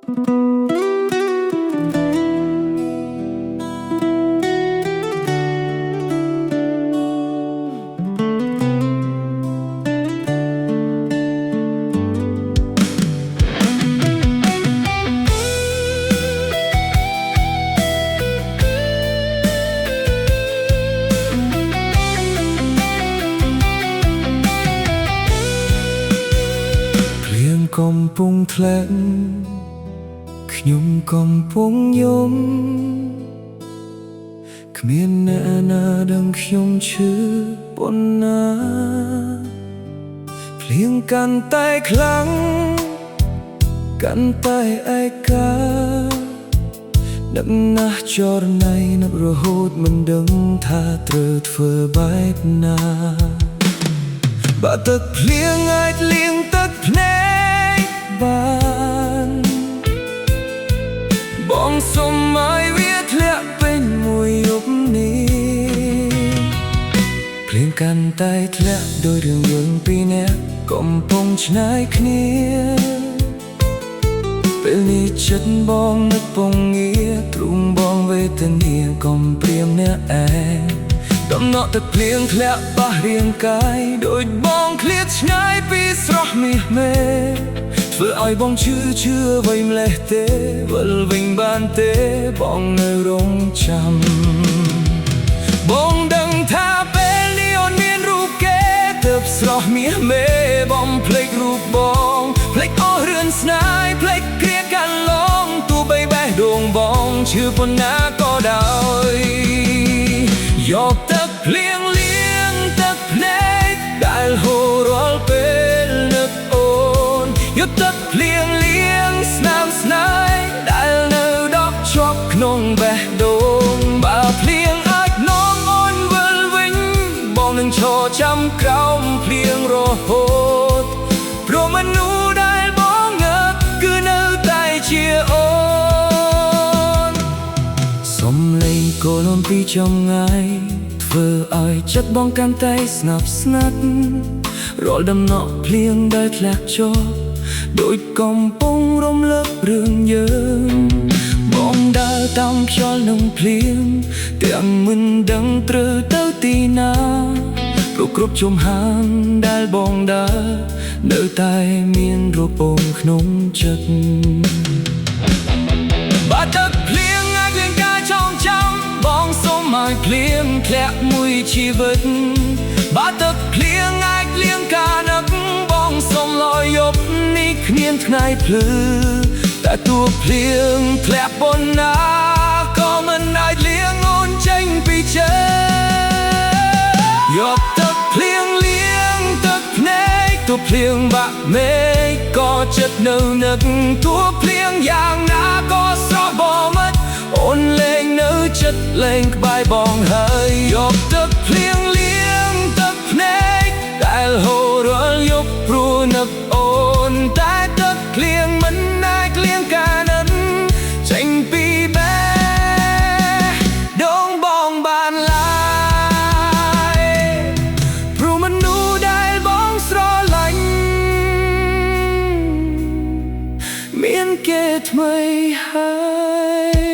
កំពុងធ្លាក់ខ្ញុំកំពុងយំគ្មានអ្នកណាដឹងខ្ញុំឈឺប៉ុណ្ណាភ្លៀងកាន់តែខ្លាំងកាន់តែឯកានឹកណាស់ចរណៃនឹករហូតមិនដឹងថាត្រូវធ្វើបែបណាបើទឹកភ្លៀងអាចលាងទឹកភ្នែកបានបងសុំឲ្យវាធ្លាក់ពេញមួយយប់នេះភ្លៀងកាន់តែធ្លាក់ដោយរឿងយើងពីរនាក់កំពុងឆ្ងាយគ្នាពេលនេះចិត្តបងនឹកពងងារទ្រូងបងវេទនាកុំព្រាមអ្នកឯងដំណក់ទឹកភ្លៀងធ្លាក់ប៉ះរាងកាយដូចបងឃ្លាតឆ្ងាយពីស្រស់មាសមេធ្វើឲ្យបងឈឺអ្វីម្លេះទេវិលវិញបានទេបងនៅរងចាំបងដឹងថាពេលនេះអូនមានរូបគេទើបស្រស់មាសមេបងភ្លេចរូបបងភ្លេចអស់រឿងស្នេហ៍ភ្លេចគ្រាកាលឡងទោះបីបេះដូងបងឈឺប៉ុណ្ណាក៏ដោយយកទឹកភ្លៀងលាងទឹកភ្នែកដែលហូររាល់ពេលនឹកអូនយកទឹកភ្លៀងលាងស្នាមស្នេហ៍ដែលនៅដក់ជាប់ក្នុងបេះដូងបើភ្លៀងអាចនាំអូនវិលវិញបងនឹងឈរចាំក្រោមភ្លៀងរហូតព្រោះមនុស្សដែលបងងើបគឺនៅតែជាអូនសំឡេងកូនពីចម្ងាយធ្វើឲ្យចិត្តបងកាន់តែស្ងប់ស្ងាត់រាល់ដំណក់ភ្លៀងដែលធ្លាក់ចុះដូចកំពុងរំលឹករឿងយើងបងដើរតាមខ្យល់នឹងភ្លៀងទាំងមិនដឹងត្រូវទៅទីណាព្រោះគ្រប់ជំហានដែលបងដើរនៅតែមានរូបអូនក្នុងចិត្តបាត់ទឹកភ្លៀងអាចលៀងការចងចាំបងសុំឲ្យភ្លៀងធ្លាក់មួយជីវិតបាត់ទឹកភ្លៀងអាចលៀងការនឹកបងសុំឲ្យយប់នេះគ្មានថ្ងៃភ្លឺតែទោះភ្លៀងធ្លាក់ប៉ុណ្ណាក៏មិនអាចលៀងអូនចេញពីចិត្តយកទឹកភ្លៀងលាងទឹកភ្នែកទោះភ្លៀងបាក់មេឃក៏ចិត្តនៅនឹកទោះភ្លៀងយ៉ាងណាក៏ស្រស់បងមិនអូនលែងនៅចិត្តលែងក្បែរបងហើយយកទឹកភ្លៀងលាងទឹកភ្នែកដែលហូររាល់យប់ព្រោះនឹកអូនតែទឹកភ្លៀងមិនអាចលាងការនឹកចេញពីបេះដូងបងបានឡើយព្រោះមនុស្សដែលបងស្រឡាញ់មានគេថ្មីហើយ